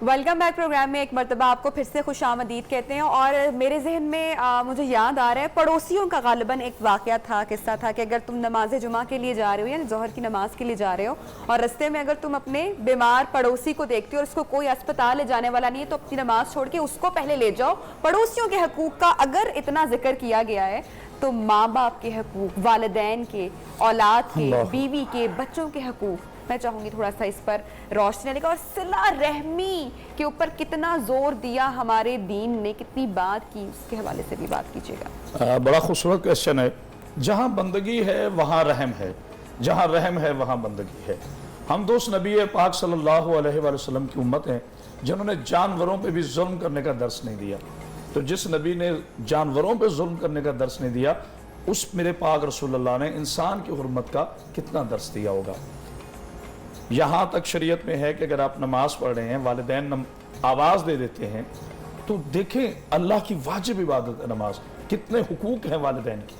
Welcome back programme میں ایک مرتبہ آپ کو پھر سے خوش آمدید کہتے ہیں. اور میرے ذہن میں مجھے یاد آ رہا ہے پڑوسیوں کا غالباً ایک واقعہ تھا, قصہ تھا کہ اگر تم نماز جمعہ کے لیے جا رہے ہو, یعنی ظہر کی نماز کے لیے جا رہے ہو, اور رستے میں اگر تم اپنے بیمار پڑوسی کو دیکھتے ہو اور اس کو کوئی اسپتال لے جانے والا نہیں ہے, تو اپنی نماز چھوڑ کے اس کو پہلے لے جاؤ. پڑوسیوں کے حقوق کا اگر اتنا ذکر کیا گیا ہے تو ماں باپ کے حقوق, والدین کے, اولاد کے, بیوی کے, بچوں کے حقوق, میں چاہوں گی تھوڑا سا اس پر روشنی ڈالے گا. اور صلہ رحمی کے اوپر کتنا زور دیا ہمارے دین نے, کتنی بات کی, اس کے حوالے سے بھی بات کیجیے گا. بڑا خوبصورت کویسچن ہے. جہاں بندگی ہے وہاں رحم ہے, جہاں رحم ہے وہاں بندگی ہے. ہم دوست نبی پاک صلی اللہ علیہ وآلہ وسلم کی امت ہیں جنہوں نے جانوروں پہ بھی ظلم کرنے کا درس نہیں دیا. تو جس نبی نے جانوروں پہ ظلم کرنے کا درس نہیں دیا, اس میرے پاک رسول اللہ نے انسان کی حرمت کا کتنا درس دیا ہوگا. یہاں تک شریعت میں ہے کہ اگر آپ نماز پڑھ رہے ہیں, والدین آواز دے دیتے ہیں, تو دیکھیں اللہ کی واجب عبادت ہے نماز, کتنے حقوق ہیں والدین کی.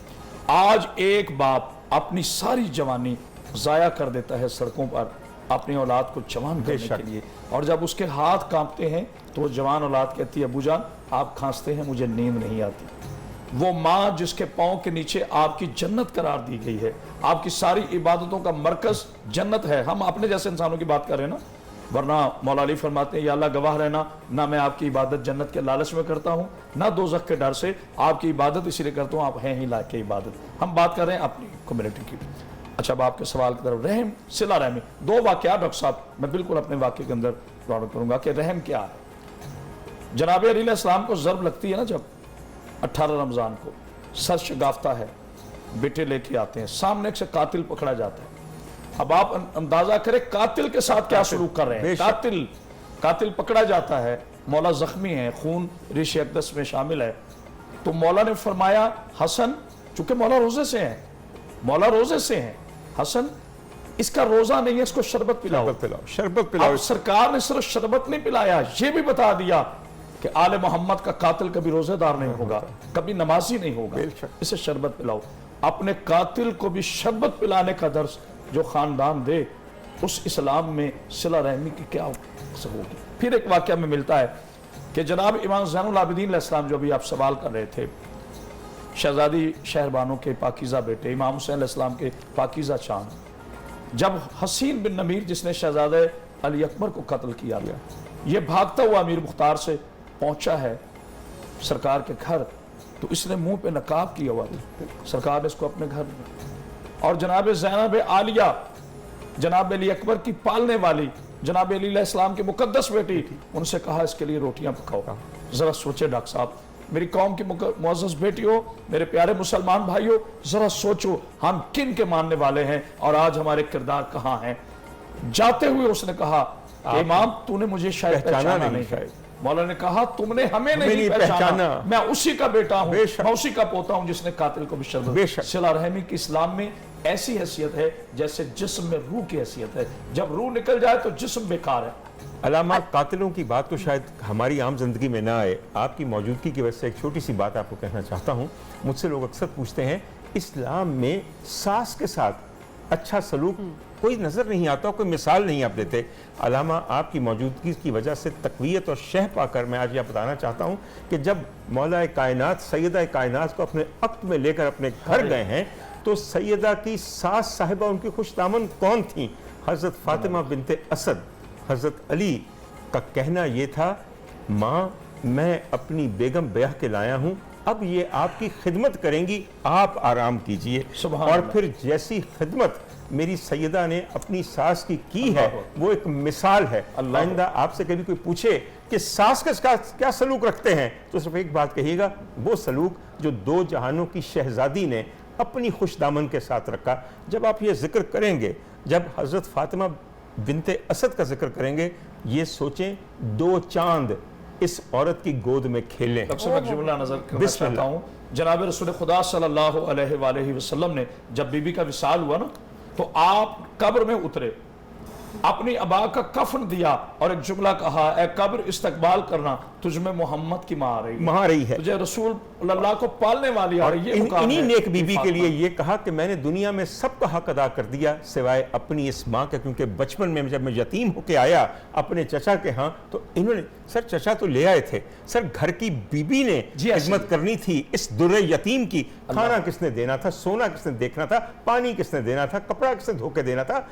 آج ایک باپ اپنی ساری جوانی ضائع کر دیتا ہے سڑکوں پر اپنی اولاد کو جوان کرنے کے لیے, اور جب اس کے ہاتھ کانپتے ہیں تو وہ جوان اولاد کہتی ہے ابو جان آپ کھانستے ہیں, مجھے نیند نہیں آتی. وہ ماں جس کے پاؤں کے نیچے آپ کی جنت قرار دی گئی ہے, آپ کی ساری عبادتوں کا مرکز جنت ہے. ہم اپنے جیسے انسانوں کی بات کر رہے ہیں نا, ورنہ مولا علی فرماتے ہیں یا اللہ گواہ رہنا, نہ میں آپ کی عبادت جنت کے لالچ میں کرتا ہوں نہ دوزخ کے ڈر سے, آپ کی عبادت اسی لیے کرتا ہوں آپ ہیں ہی لائق عبادت. ہم بات کر رہے ہیں اپنی کمیونٹی کی. اچھا اب آپ کے سوال کی طرف, رحم صلہ رحمی. دو واقعات ڈاکٹر صاحب میں بالکل اپنے واقعے کے اندر پروڈکٹ کروں گا کہ رحم کیا ہے. جناب علی علیہ السلام کو ضرب لگتی ہے نا جب 18 رمضان کو, سر شگافتہ ہے, بیٹے لے کے آتے ہیں, سامنے سے قاتل پکڑا جاتا ہے. اب آپ اندازہ کریں قاتل کے ساتھ کیا سلوک کر رہے ہیں. قاتل پکڑا جاتا ہے, مولا زخمی ہے, خون ریش اقدس میں شامل ہے. تو مولا نے فرمایا حسن, چونکہ مولا روزے سے ہیں, حسن اس کا روزہ نہیں ہے, اس کو شربت پلاؤ. اب سرکار نے صرف شربت نہیں پلایا, یہ بھی بتا دیا کہ آل محمد کا قاتل کبھی روزہ دار نہیں ہوگا, کبھی نمازی نہیں ہوگا, اسے شربت پلاؤ. اپنے قاتل کو بھی شربت پلانے کا درس جو خاندان دے, اس اسلام میں صلہ رحمی کی کیا ہوگی. پھر ایک واقعہ میں ملتا ہے کہ جناب امام زین العابدین علیہ السلام, جو بھی آپ سوال کر رہے تھے, شہزادی شہربانوں کے پاکیزہ بیٹے امام حسین علیہ السلام کے پاکیزہ چاند, جب حسین بن نمیر جس نے شہزادہ علی اکبر کو قتل کیا گیا, یہ بھاگتا ہوا امیر مختار سے پہنچا ہے سرکار کے گھر, تو اس نے منہ پہ نقاب کیا ہوا تھا, سرکار نے اس کو اپنے گھر میں, اور جناب زینب عالیہ جناب علی اکبر کی پالنے والی, جناب علی علیہ السلام کی مقدس بیٹی, ان سے کہا اس کے لیے روٹیاں پکاؤ. ذرا سوچے ڈاکٹر صاحب, میری قوم کی معزز بیٹیوں, میرے پیارے مسلمان بھائیوں, ذرا سوچو ہم کن کے ماننے والے ہیں اور آج ہمارے کردار کہاں ہیں. جاتے ہوئے اس نے کہا کہ امام تو نے مجھے شاید پہچانا نہیں ہے. مولا نے کہا تم نے ہمیں نہیں پہچانا, میں اسی کا بیٹا ہوں, میں اسی کا پوتا ہوں جس نے قاتل کو بھی شربت. صلہ رحمی کی اسلام میں ایسی حیثیت ہے جیسے جسم میں روح کی حیثیت ہے, جب روح نکل جائے تو جسم بیکار ہے. علامہ قاتلوں کی بات تو شاید ہماری عام زندگی میں نہ آئے, آپ کی موجودگی کی وجہ سے ایک چھوٹی سی بات آپ کو کہنا چاہتا ہوں. مجھ سے لوگ اکثر پوچھتے ہیں اسلام میں ساس کے ساتھ اچھا سلوک کوئی نظر نہیں آتا, کوئی مثال نہیں آپ دیتے. علامہ آپ کی موجودگی کی وجہ سے تقویت اور شہ پا کر میں آج یہ بتانا چاہتا ہوں کہ جب مولا کائنات سیدہ کائنات کو اپنے عقد میں لے کر اپنے گھر گئے ہیں, تو سیدہ کی ساس صاحبہ ان کی خوش دامن کون تھیں؟ حضرت فاطمہ بنت اسد. حضرت علی کا کہنا یہ تھا, ماں میں اپنی بیگم بیاہ کے لایا ہوں, اب یہ آپ کی خدمت کریں گی, آپ آرام کیجئے. اور پھر جیسی خدمت میری سیدہ نے اپنی ساس کی ہے وہ ایک مثال ہے. آئندہ آپ سے کبھی کوئی پوچھے کہ ساس کے ساتھ کیا سلوک رکھتے ہیں, تو صرف ایک بات کہیے گا, وہ سلوک جو دو جہانوں کی شہزادی نے اپنی خوش دامن کے ساتھ رکھا. جب آپ یہ ذکر کریں گے, جب حضرت فاطمہ بنت اسد کا ذکر کریں گے, یہ سوچیں دو چاند اس عورت کی گود میں کھیلیں. اکثر میں جملہ نظر کرنا چاہتا ہوں. جناب رسول خدا صلی اللہ علیہ وآلہ وسلم نے جب بی بی کا وصال ہوا نا, تو آپ قبر میں اترے, अपनी अबा का कफन दिया और एक जुमला कहा, ए कब्र इस्तकबाल करना, तुझ में मोहम्मद की माँ आ रही है, माँ आ रही है, तुझे रसूल अल्लाह को पालने वाली आ रही है। इन्हीं नेक बीबी के लिए ये कहा कि मैंने दुनिया में सबका हक अदा कर दिया सिवाय अपनी इस माँ के, क्योंकि बचपन में जब मैं यतीम होके आया अपने चचा के यहाँ, तो इन्होंने, सर चचा तो ले आए थे, सर घर की बीबी ने खिदमत करनी थी इस दुर्रे यतीम की। खाना किसने देना था, सोना किसने देखना था, पानी किसने देना था, कपड़ा किसने धो के देना था।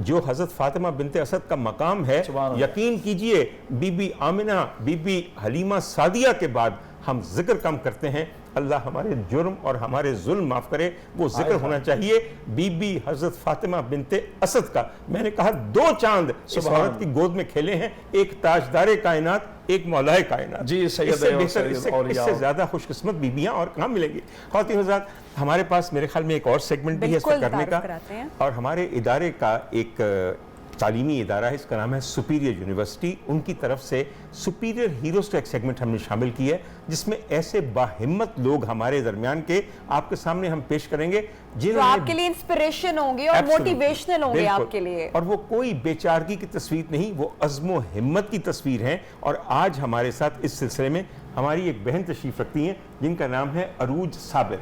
जो हजरत फातिमा बिनते असद का मकाम है, यकीन कीजिए बीबी आमिना, बीबी हलीमा सादिया के बाद हम जिक्र कम करते हैं। अल्लाह हमारे जुर्म और हमारे जुल्म माफ करे, वो जिक्र होना चाहिए बीबी हजरत फातिमा बिनते असद का। मैंने कहा 2 चांद इस औरत की गोद में खेले हैं, एक ताजदारे कायनात, एक मौलाए कायनात। जी, इससे ज्यादा खुशकिस्मत बीबियां और कहाँ मिलेंगी। ख्वातीन हज़रात, हमारे पास मेरे ख्याल में एक और सेगमेंट भी है इसको करने का, और हमारे इदारे का एक तालीमी इदारा है, इसका नाम है सुपीरियर यूनिवर्सिटी। उनकी तरफ से सुपीरियर हीरोज का एक सेगमेंट हमने शामिल किया है, जिसमें ऐसे बाहिम्मत लोग हमारे दरमियान के आपके सामने हम पेश करेंगे जो आपके लिए इंस्पिरेशन होंगे और मोटिवेशनल होंगे आपके लिए। और वो कोई बेचारगी की तस्वीर नहीं, वो अज़्म व हिम्मत की तस्वीर है। और आज हमारे साथ इस सिलसिले में हमारी एक बहन तशरीफ रखती हैं जिनका नाम है अरूज साबिर।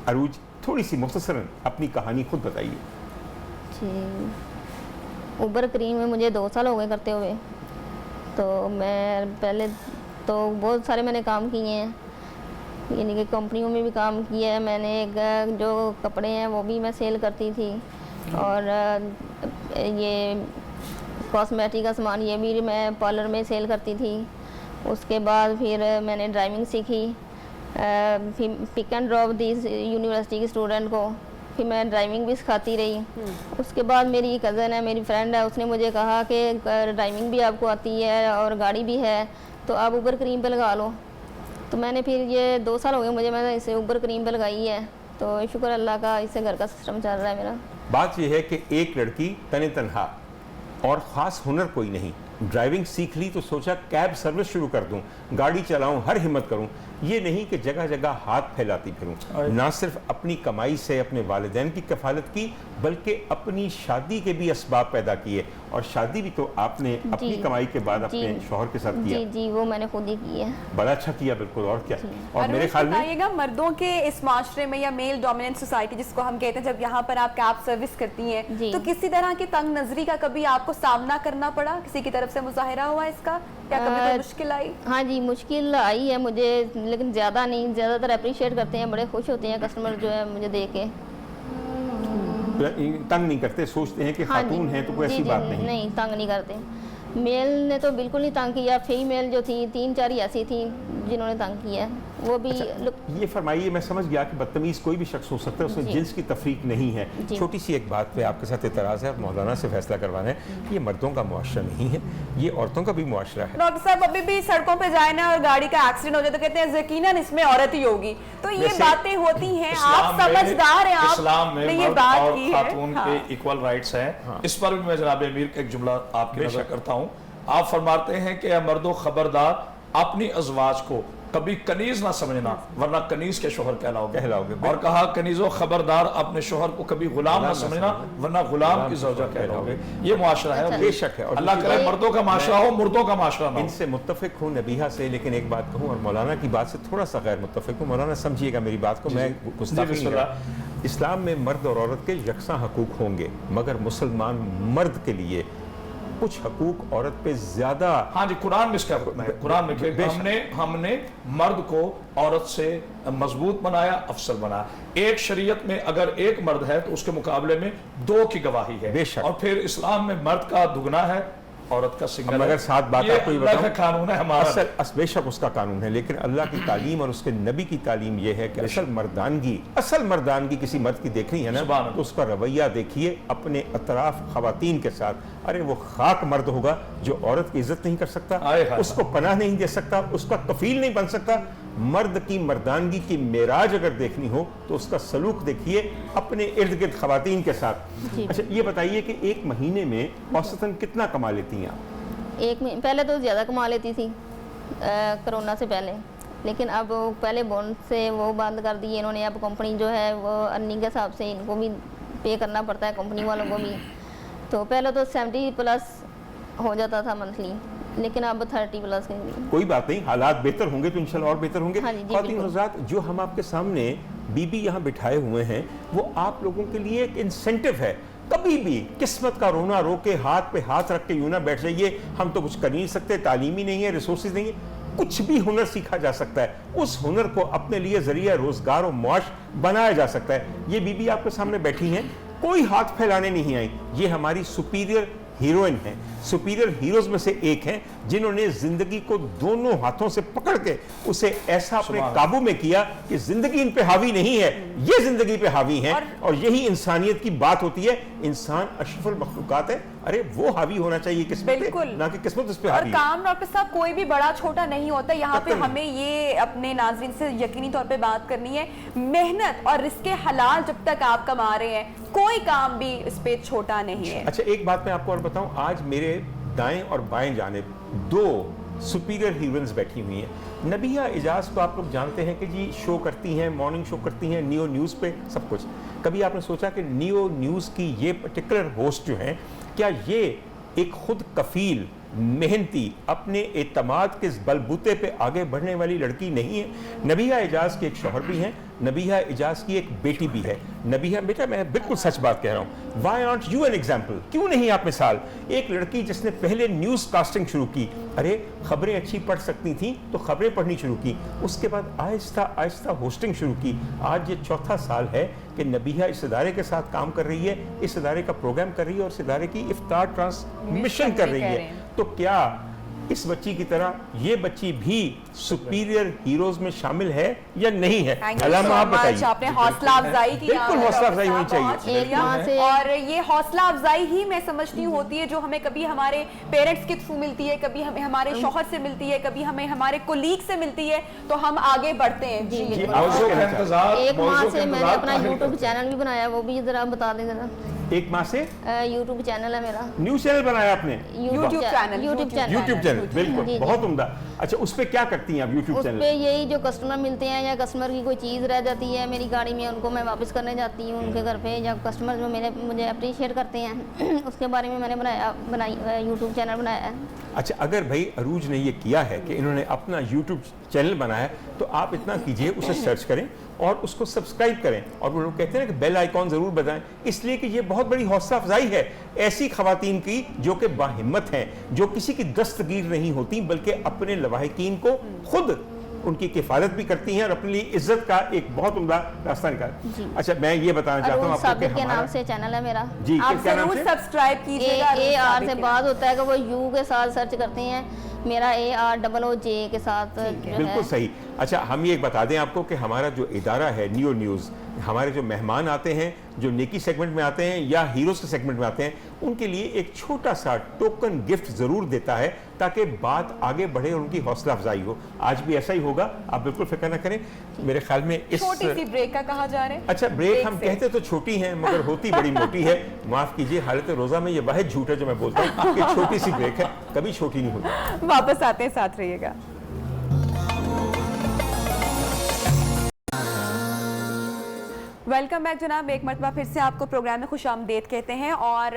अरूज, थोड़ी सी मुख्तसरन अपनी कहानी खुद बताइए। जी, उबर करीम में मुझे 2 साल हो गए करते हुए। तो मैं पहले तो बहुत सारे मैंने काम किए हैं, यानी कि कंपनियों में भी काम किया है मैंने। एक जो कपड़े हैं वो भी मैं सेल करती थी, और ये कॉस्मेटिक का सामान ये भी मैं पार्लर में सेल करती थी। उसके बाद फिर मैंने ड्राइविंग सीखी, फिर पिक एंड ड्रॉप दी यूनिवर्सिटी के स्टूडेंट को, फिर मैं ड्राइविंग भी सिखाती रही। उसके बाद मेरी कज़न है, मेरी फ्रेंड है, उसने मुझे कहा कि ड्राइविंग भी आपको आती है और गाड़ी भी है, तो आप उबर करीम पे लगा लो। तो मैंने फिर ये 2 साल हो गए मुझे, मैंने इसे उबर करीम पे लगाई है। तो शुक्र अल्लाह का, इससे घर का सिस्टम चल रहा है मेरा। बात यह है कि एक लड़की तने तनहा और ख़ास हुनर कोई नहीं, ड्राइविंग सीख ली तो सोचा कैब सर्विस शुरू कर दूं, गाड़ी चलाऊं, हर हिम्मत करूं। ये नहीं कि जगह जगह हाथ फैलाती फिरूं। ना सिर्फ अपनी कमाई से अपने वालिदैन की कफालत की, बल्कि अपनी शादी के भी असबाब पैदा किए। और शादी भी तो आपने अपनी कमाई के बाद अपने शौहर के साथ किया। जी जी, वो मैंने खुद ही की है। बड़ा अच्छा किया, बिल्कुल। और क्या। और मेरे ख्याल में मर्दों के इस माशरे में, या मेल डोमिनेंट सोसाइटी जिसको हम कहते हैं, जब यहाँ पर आप कैब सर्विस करती हैं, तो किसी तरह की तंग नजरी का कभी आपको सामना करना पड़ा? किसी की तरफ से मुजाहिरा हुआ इसका, क्या कभी कोई मुश्किल आई? हाँ जी, मुश्किल आई है मुझे, लेकिन ज़्यादा नहीं। ज़्यादातर अप्रिशिएट करते हैं, बड़े खुश होते हैं कस्टमर जो है मुझे देख के। तंग नहीं करते, सोचते हैं कि खातून है तो कोई ऐसी बात नहीं। नहीं, तंग नहीं करते। मेल ने तो बिल्कुल नहीं तंग किया, फीमेल जो थी 3-4 ही ऐसी थी जिन्होंने तंग किया, वो भी। ये फरमाइए, मैं समझ गया कि बदतमीज़ कोई भी शख्स हो सकता है, उसमें जिन्स की तफरीक नहीं है। छोटी सी एक बात पे आपके साथ एतराज़ है, मौलाना से फैसला करवाना है। ये मर्दों का मुआशरा नहीं है, ये औरतों का भी मुआशरा है। डॉक्टर साहब, अभी भी सड़कों पे जाए ना और गाड़ी का एक्सीडेंट हो जाए तो कहते हैं यकीनन इसमें औरत ही होगी। तो ये बातें होती हैं, आप समझदार हैं, इस्लाम में ये बात की है खातून के इक्वल राइट्स हैं। इस पर भी मैं जनाब अमीर का एक जुमला आपकी नजर करता हूँ। आप फरमाते हैं कि मर्दों खबरदार, अपनी अज़वाज को कभी कनीज ना समझना, वरना कनीज के शोहर कहलाओगे। और कहा कनीजो खबरदार, अपने शोहर को कभी गुलाम ना समझना, वरना गुलाम की ज़ौजा कहलाओगे। ये मुआशरा है, बेशक है। अल्लाह करे मर्दों का माशरा हो, मुर्दों का माशरा ना हो। इनसे मुत्तफिक हूँ नबीहा से, लेकिन एक बात कहूँ, और मौलाना की बात से थोड़ा सा गैर मुत्तफिक हूँ। मौलाना समझिएगा मेरी बात को, मैं गुस्ताखी नहीं कर रहा। इस्लाम में मर्द और औरत के यकसा हकूक होंगे, मगर मुसलमान मर्द के लिए कुछ हकूक औरत पे ज्यादा। हाँ जी, कुरान में इसका हुक्म है। कुरान में हमने मर्द को औरत से मजबूत बनाया, अफसर बनाया। एक शरीयत में अगर एक मर्द है तो उसके मुकाबले में 2 की गवाही है, और फिर इस्लाम में मर्द का दुगना है, औरत का सिंगल। मगर साथ बात आपको ये बताऊं, कानून है हमारा, बेशक उसका कानून है, लेकिन अल्लाह की तालीम और उसके नबी की तालीम यह है कि असल मर्दानगी किसी मर्द की देखनी है ना, तो उसका रवैया देखिए अपने अतराफ खवातीन के साथ। अरे वो खाक मर्द होगा जो औरत की इज्जत नहीं कर सकता, उसको पनाह नहीं दे सकता, उसका कफील नहीं बन सकता। मर्द की मर्दानगी की मेराज अगर देखनी हो तो उसका सलूक देखिए अपने इर्द गिर्द खवातीन के साथ। अच्छा, ये बताइए कि एक महीने में औसतन कितना कमा लेती हैं आप? एक में पहले तो ज़्यादा कमा लेती थी कोरोना से पहले, लेकिन अब पहले बॉन्ड से वो बंद कर दिए इन्होंने। अब कंपनी जो है वो अर्निंग के हिसाब से इनको भी पे करना पड़ता है, कंपनी वालों को भी। तो पहले तो 70+ हो जाता था मंथली, लेकिन अब 30+ के लिए। कोई बात नहीं, हालात बेहतर होंगे तो इंशाल्लाह और बेहतर होंगे। हाँ जी, जी, ख्वातीन बिल्कुल। हज़रात, जो हम आपके सामने बीबी यहाँ बिठाए हुए हैं वो आप लोगों के लिए एक इंसेंटिव है। कभी भी किस्मत का रोना रो के हाथ पे हाथ रख के यूं ना बैठ जाइए हम तो कुछ कर नहीं सकते, तालीम ही नहीं है, रिसोर्सेज नहीं है। कुछ भी हुनर सीखा जा सकता है, उस हुनर को अपने लिए जरिया रोजगार और मौश बनाया जा सकता है। ये बीबी आपके सामने बैठी हैं, कोई हाथ फैलाने नहीं आई, ये हमारी सुपीरियर हीरोइन है, सुपीरियर हीरोज में से एक हैं जिन्होंने जिंदगी को दोनों हाथों से पकड़ के उसे ऐसा अपने काबू में किया कि जिंदगी इन पे हावी नहीं है, ये जिंदगी पे हावी है। और यही इंसानियत की बात होती है। इंसान अशरफुल मखलूकात है, अरे वो हावी होना चाहिए किस्मत पे, बिल्कुल। ना कि किस्मत उस पे और हावी है। काम डॉक्टर साहब कोई भी बड़ा छोटा नहीं होता, यहाँ पे कतई नहीं। हमें ये अपने नाज़रीन से यकीनी तौर पे बात करनी है, मेहनत और रिस्क हलाल जब तक आप कमा रहे हैं कोई काम भी इस पे छोटा नहीं है। अच्छा, एक बात मैं आपको और बताऊं, आज मेरे दाएं और बाएं जानिब दो सुपीरियर हीरोइंस बैठी हुई हैं। नबिया इजाज को आप लोग जानते हैं कि जी शो करती हैं, मॉर्निंग शो करती हैं नियो न्यूज़ पे सब कुछ। कभी आपने सोचा कि नियो न्यूज़ की ये पर्टिकुलर होस्ट जो हैं, क्या ये एक खुद कफील, मेहनती, अपने एतमाद के बलबूते पे आगे बढ़ने वाली लड़की नहीं है? नबिया इजाज के एक शौहर भी हैं, नबिया इजाज की एक बेटी भी है। नबिया बेटा, मैं बिल्कुल सच बात कह रहा हूँ, why aren't you an example, क्यों नहीं आप मिसाल? एक लड़की जिसने पहले न्यूज़ कास्टिंग शुरू की, अरे खबरें अच्छी पढ़ सकती थी तो खबरें पढ़नी शुरू की, उसके बाद आहिस्ता आहिस्ता होस्टिंग शुरू की। आज ये चौथा साल है कि नबिया इस इदारे के साथ काम कर रही है, इस इदारे का प्रोग्राम कर रही है और इस इदारे की इफ्तार ट्रांसमिशन कर रही है। तो क्या इस बच्ची की तरह ये बच्ची भी सुपीरियर हीरोज में शामिल है या नहीं है? अलामा आप बताइए। आपने हौसला अफजाई की, बिल्कुल हौसला अफजाई होनी चाहिए। एक माह से और ये हौसला अफजाई ही मैं समझती हूँ होती है जो हमें कभी हमारे पेरेंट्स के थ्रू मिलती है, कभी हमें हमारे शौहर से मिलती है, कभी हमें हमारे कोलीग से मिलती है, तो हम आगे बढ़ते हैं। जी जी, मौजू का इंतजार, एक माह मौजू का से मैंने इंतजार अपना ताहिर यूट्यूब करते हैं। चैनल भी बनाया, वो भी जरा बता दें जरा। एक माह से यूट्यूब चैनल है मेरा, न्यूज़ चैनल बनाया आपने? YouTube channel, YouTube channel YouTube channel, बिल्कुल, जी, जी। बहुत उम्दा। अच्छा, उस पे क्या करती हैं आप यूट्यूब उस चैनल? पे यही जो कस्टमर मिलते हैं या कस्टमर की कोई चीज़ रह जाती है मेरी गाड़ी में, उनको मैं वापस करने जाती हूँ उनके घर पे, या कस्टमर जो मुझे अप्रिशिएट करते हैं उसके बारे में मैंने यूट्यूब चैनल बनाया है। अच्छा, अगर भाई अरूज ने ये किया है कि इन्होंने अपना यूट्यूब चैनल बनाया है, तो आप इतना कीजिए, उसे सर्च करें और उसको सब्सक्राइब करें। और वो लोग कहते हैं ना कि बेल आइकॉन ज़रूर बजाएं, इसलिए कि ये बहुत बड़ी हौसला अफजाई है ऐसी खवातीन की जो कि बाहिम्मत हैं, जो किसी की दस्तगीर नहीं होती बल्कि अपने लवाहिकीन को खुद उनकी किफालत भी करती हैं और अपने लिए इज्जत का एक बहुत उम्दा रास्ता निकाल। अच्छा, मैं ये बताना चाहता हूँ आपको साबिर कि के नाम हमारा से चैनल है मेरा। जी, आप क्या नाम जरूर से? सब्सक्राइब कीजिएगा। AR से बात होता है कि वो यू के साथ सर्च करते हैं, मेरा AROOJ के साथ जो बिल्कुल है। सही। अच्छा, हम ये बता दें आपको कि हमारा जो इदारा है नियो न्यूज़, हमारे जो मेहमान आते हैं, जो नेकी सेगमेंट में आते हैं या हीरोज़ के सेगमेंट में आते हैं, उनके लिए एक छोटा सा टोकन गिफ्ट ज़रूर देता है ताकि बात आगे बढ़े और उनकी हौसला अफजाई हो। आज भी ऐसा ही होगा, आप बिल्कुल फिक्र ना करें। मेरे ख्याल में इस छोटी सी ब्रेक का कहा जा रहा है। अच्छा, ब्रेक हम कहते तो छोटी हैं मगर होती बड़ी मोटी है। माफ़ कीजिए, हालत रोज़ा में ये वाहिद झूठ है जो मैं बोलता हूँ कि छोटी सी ब्रेक है, कभी छोटी नहीं होती। वापस आते हैं, साथ रहिएगा। वेलकम बैक जनाब, एक मरतबा फिर से आपको प्रोग्राम में खुशामदीद कहते हैं और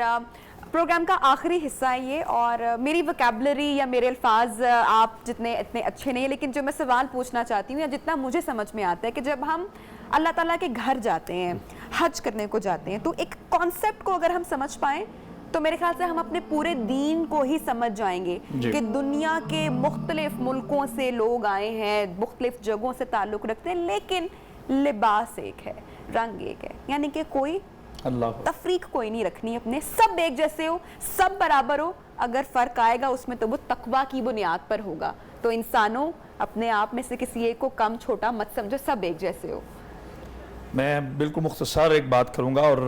प्रोग्राम का आखिरी हिस्सा है ये। और मेरी वोकैबुलरी या मेरे अल्फाज आप जितने इतने अच्छे नहीं, लेकिन जो मैं सवाल पूछना चाहती हूँ या जितना मुझे समझ में आता है कि जब हम अल्लाह ताला के घर जाते हैं, हज करने को जाते हैं, तो एक कॉन्सेप्ट को अगर हम समझ पाएँ तो मेरे ख्याल से हम अपने पूरे दीन को ही समझ जाएंगे कि दुनिया के मुख्तलिफ मुल्कों से लोग आए हैं, मुख्तलिफ जगहों से ताल्लुक़ रखते हैं, लेकिन लिबास एक है, रंग एक है, यानी कि कोई अल्लाह तफरीक कोई नहीं रखनी अपने, सब एक जैसे हो, सब बराबर हो। अगर फ़र्क आएगा उसमें तो वो तकवा की बुनियाद पर होगा। तो इंसानों, अपने आप में से किसी एक को कम छोटा मत समझो, सब एक जैसे हो। मैं बिल्कुल मुख्तसर एक बात करूंगा। और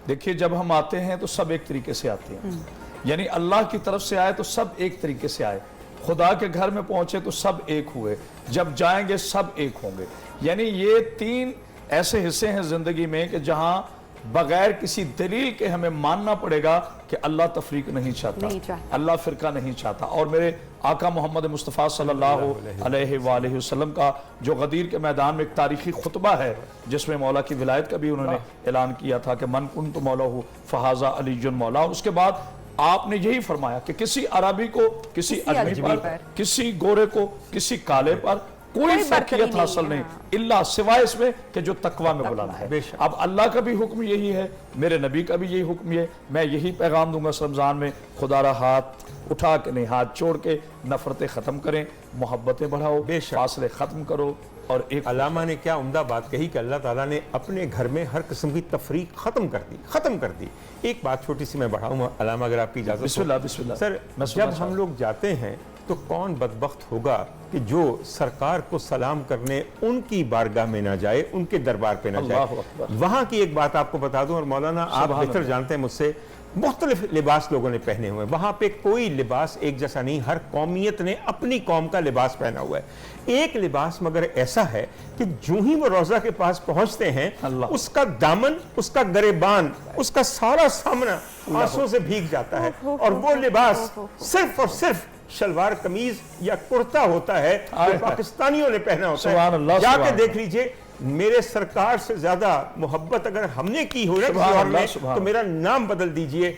देखिए, जब हम आते हैं तो सब एक तरीके से आते हैं, यानी अल्लाह की तरफ से आए तो सब एक तरीके से आए, खुदा के घर में पहुंचे तो सब एक हुए, जब जाएंगे सब एक होंगे। यानी ये तीन ऐसे हिस्से हैं ज़िंदगी में कि जहां बगैर किसी दलील के हमें मानना पड़ेगा कि کہ اللہ تفریق نہیں چاہتا، نہیں چاہتا۔ اللہ فرقہ نہیں چاہتا، اور میرے آقا محمد مصطفیٰ صلی اللہ علیہ وآلہ وسلم کا جو غدیر کے میدان میں ایک تاریخی خطبہ ہے جس میں مولا کی ولایت کا بھی انہوں نے اعلان کیا تھا کہ من کنت مولاہ فہذا علی مولا، اس کے بعد آپ نے یہی فرمایا کہ کسی عربی کو کسی اجمی پر، کسی گورے کو کسی کالے پر کوئی فرقیت حاصل نہیں اللہ سوائے اس میں کہ جو تقوی میں بلانا ہے۔ اب اللہ کا بھی حکم یہی ہے، میرے نبی کا بھی یہی حکم ہے، میں یہی پیغام دوں گا اس رمضان میں، خدا را ہاتھ اٹھا کے نہیں، ہاتھ چھوڑ کے نفرتیں ختم کریں، محبتیں بڑھاؤ، فاصلے ختم کرو، اور ایک علامہ نے کیا عمدہ بات کہی کہ اللہ تعالیٰ نے اپنے گھر میں ہر قسم کی تفریق ختم کر دی۔ ایک بات چھوٹی سی میں بڑھاؤں علامہ اگر آپ کی اجازت ہو۔ بسم اللہ بسم اللہ۔ سر جب ہم لوگ جاتے ہیں تو کون بدبخت ہوگا کہ جو سرکار کو سلام کرنے ان کی بارگاہ میں نہ جائے، ان کے دربار پہ نہ جائے۔ اللہ اکبر۔ وہاں کی ایک بات آپ کو بتا دوں، اور مولانا آپ بہتر جانتے ہیں مجھ سے، مختلف لباس لوگوں نے پہنے ہوئے ہیں، وہاں پہ کوئی لباس ایک جیسا نہیں، ہر قومیت نے اپنی قوم کا لباس پہنا ہوا ہے۔ ایک لباس مگر ایسا ہے کہ جو ہی وہ روضہ کے پاس پہنچتے ہیں اس کا دامن، اس کا گریبان، اس کا سارا سامنا آنسوں سے بھیگ جاتا ہے، اور وہ لباس صرف اور صرف شلوار قمیض یا کرتا ہوتا ہے جو پاکستانیوں نے پہنا ہوتا ہے۔ جا کے دیکھ لیجئے، میرے سرکار سے زیادہ محبت اگر ہم نے کی ہو تو میرا نام بدل دیجئے۔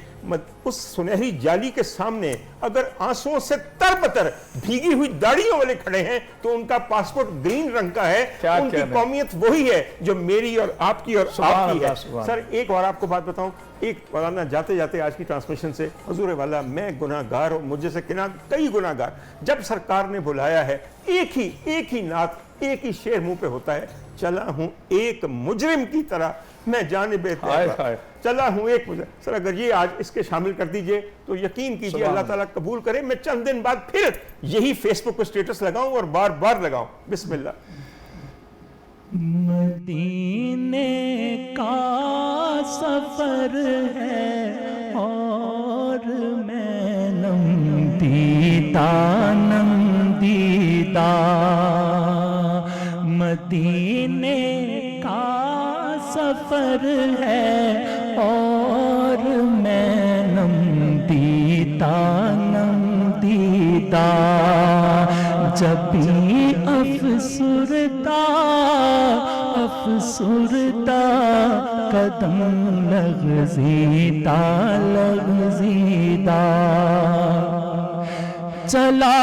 اس سنہری جالی کے سامنے اگر آنسوں سے تربتر بھیگی ہوئی داڑھیوں والے کھڑے ہیں تو ان کا پاسپورٹ گرین رنگ کا ہے، ان کی قومیت وہی ہے جو میری اور آپ کی اور آپ کی ہے۔ سر ایک اور آپ کو بات بتاؤں، ایک مولانا جاتے جاتے آج کی ٹرانسمیشن سے، حضور والا میں گناہ گار ہوں، مجھے سے کئی گناہ گار، جب سرکار نے بلایا ہے ایک ہی نعت، ایک ہی شعر منہ پہ ہوتا ہے، چلا ہوں ایک مجرم کی طرح میں جانب تیرا، چلا ہوں ایک مجرم۔ سر اگر یہ آج اس کے شامل کر دیجئے تو یقین کیجئے اللہ تعالیٰ قبول کرے، میں چند دن بعد پھر یہی فیس بک پہ سٹیٹس لگاؤں اور بار بار لگاؤں۔ بسم اللہ۔ مدینے کا سفر ہے اور میں نمدیدہ مدینے کا سفر ہے اور میں نمدیدہ جب بھی افسردہ قدم لغزیدہ چلا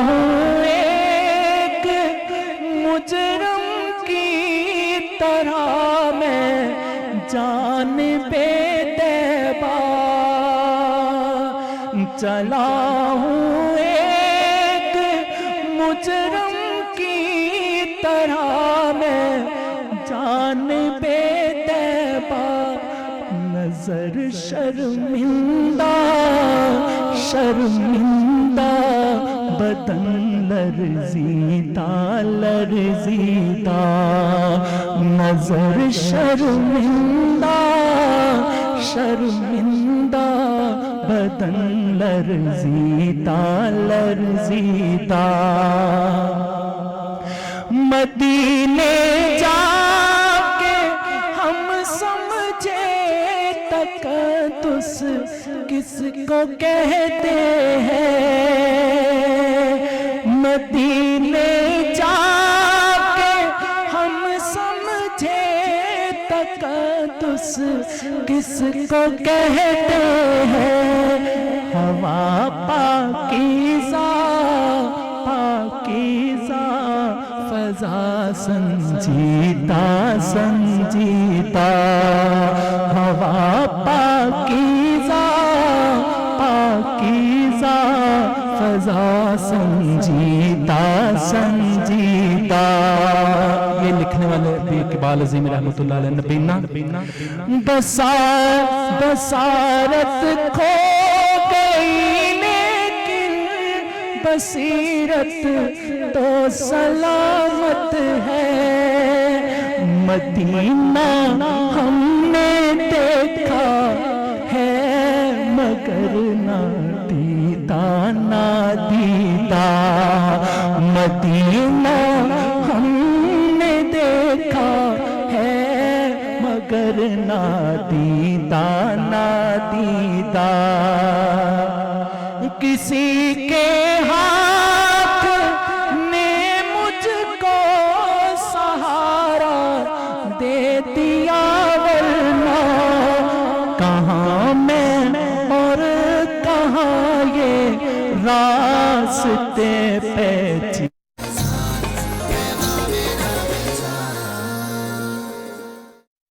ہوں ایک مجرم کی طرح میں جانب طیبہ، چلا ہوں ایک مجرم کی طرح میں جانب طیبہ، نظر شرمندہ بدن لرزیدہ نظر شرمندہ بدن لرزیدہ مدینے جا کے ہم سمجھے تقدس کس کو کہتے ہیں، مدینے جا کے ہم سمجھے تقدس کس کو کہتے ہیں، ہوا پاکیزہ فضا سنجیدہ ہوا پاکیزہ فضا سنجیدہ یہ لکھنے والے بھی اقبال عظیم رحمۃ اللہ علیہ نبینا بصارت کھو گئی لیکن بصیرت تو سلامت ہے، مدینہ ہم نے دیکھا ہے مگر نادیدہ مدینہ ہم نے دیکھا ہے مگر نادیدہ दीदार, किसी के हाथ ने मुझको सहारा दे दिया, वरना कहाँ मैं और कहाँ ये रास्ते पे थी।